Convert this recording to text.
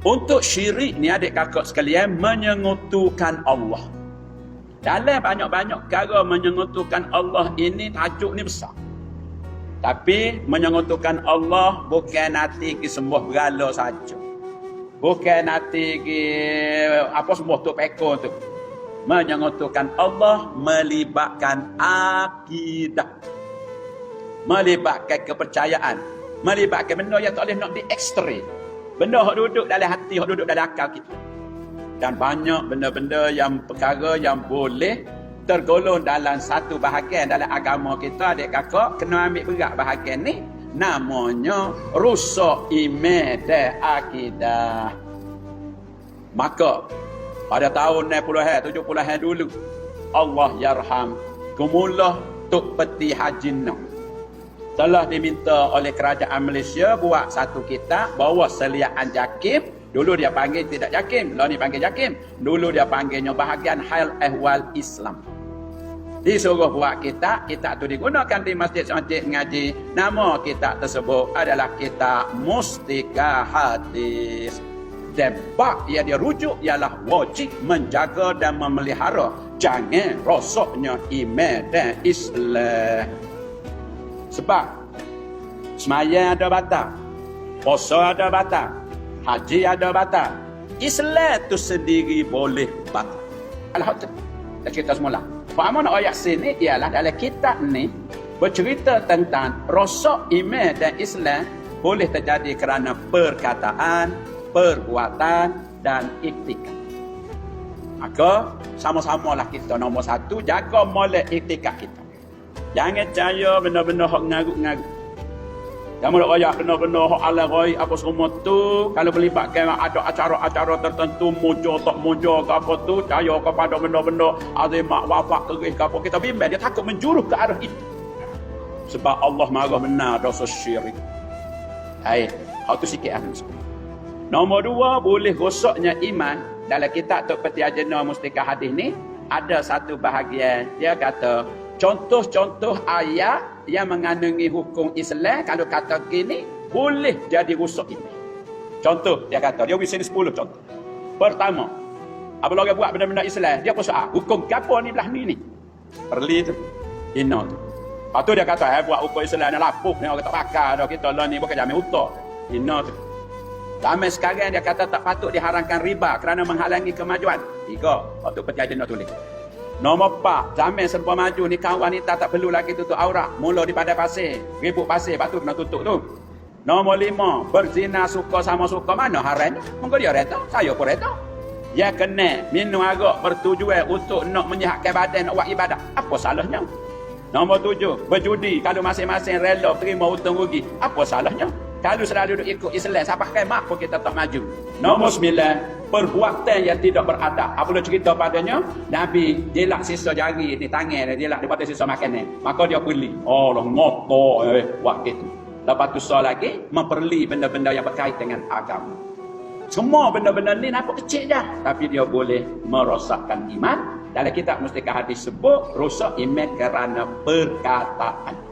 Untuk syirik ni adik kakak sekalian, menyengutukan Allah. Dalam banyak-banyak perkara menyengutukan Allah ini, tajuk ni besar. Tapi menyengutukan Allah bukan nanti ke sembah berhala saja. Bukan nanti ke apa sembah tu pekor tu. Menyengutukan Allah melibatkan akidah. Melibatkan kepercayaan. Melibatkan benda yang tak boleh nak diekstrim. Benda yang duduk dalam hati, yang duduk dalam akal kita. Dan banyak benda-benda yang perkara yang boleh tergolong dalam satu bahagian dalam agama kita, adik kakak, kena ambil berat bahagian ni. Namanya rusak iman dan akidah. Maka pada tahun 60-an, 70-an dulu, Allah yarham Gumulah Tok Peti Haji Noh telah diminta oleh kerajaan Malaysia buat satu kitab bahawa seliaan JAKIM. Dulu dia panggil tidak JAKIM, lah ni panggil JAKIM. Dulu dia panggilnya bahagian hal ehwal Islam. Disuruh buat kitab tu digunakan di masjid-masjid ngaji. Nama kitab tersebut adalah kitab Mustika Hadis. Debat yang dia rujuk ialah wajib menjaga dan memelihara jangan rosaknya iman dan Islam. Sebab semaya ada batal, puasa ada batal, haji ada batal, Islam tu sendiri boleh batal. Alhamdulillah. Kita semula. Fahaman ayat sini ialah dalam kitab ni bercerita tentang rosak iman dan Islam boleh terjadi kerana perkataan, perbuatan dan iktikad. Maka sama-samalah kita nombor satu, jaga molek iktikad kita. Jangan percaya benda-benda hak ngarut-ngarut. Kamu nak royak benda-benda hak ala roi apa semua tu, kalau melibatkan ada acara-acara tertentu, muncul tak muncul ke apa tu, percaya kepada benda-benda azimat wafat kerih ke apa, kita bimbang dia takut menjuruh ke arah itu. Sebab Allah marah benar dosa syirik. Hai, hak tu sikit ahli. Nombor dua, boleh rosaknya iman. Dalam kitab Tok Peti Haji Noh Mustika Hadis ni ada satu bahagian dia kata contoh-contoh ayat yang mengandungi hukum Islam kalau kata gini boleh jadi rusak iman. Contoh dia kata, dia beri sini 10 contoh. Pertama, apabila orang buat benda-benda Islam, dia pun soal hukum gapo ni belah ni. Perli tu. Ino tu. Lepas tu dia kata, buat hukum Islam ni lapuk ni orang tak pakar dah kita lah ni bukan jamin utak. Ino tu. Zaman sekarang dia kata tak patut diharamkan riba kerana menghalangi kemajuan. 3. Waktu Peti Haji Noh tulis. Nombor 4, zaman serba maju ni kaum wanita tak perlu lagi tutup aurat. Mula di padai pasir, ribut pasir, lepas tu kena tutup tu. Nombor 5, berzina suka sama suka mana haram? Mungkin dia reta, saya pun reta. Ya kena minum arak bertujuan untuk nak menyihatkan badan, nak buat ibadah. Apa salahnya? Nombor 7, berjudi kalau masing-masing rela terima hutang rugi. Apa salahnya? Kalau selalu duduk ikut Islam, siapa kemah pun kita tak maju. Nombor 9, perbuatan yang tidak beradab. Apabila cerita padanya, Nabi jelak sisa jari ni tangan dia jelak daripada sisa makanan. Maka dia beli. Oh, lah ngotor buat gitu. Lepas tu soal lagi, memperli benda-benda yang berkait dengan agama. Semua benda-benda ni nampak kecil je, tapi dia boleh merosakkan iman. Dalam kitab Mustika Hadis sebut rosak iman kerana perkataan.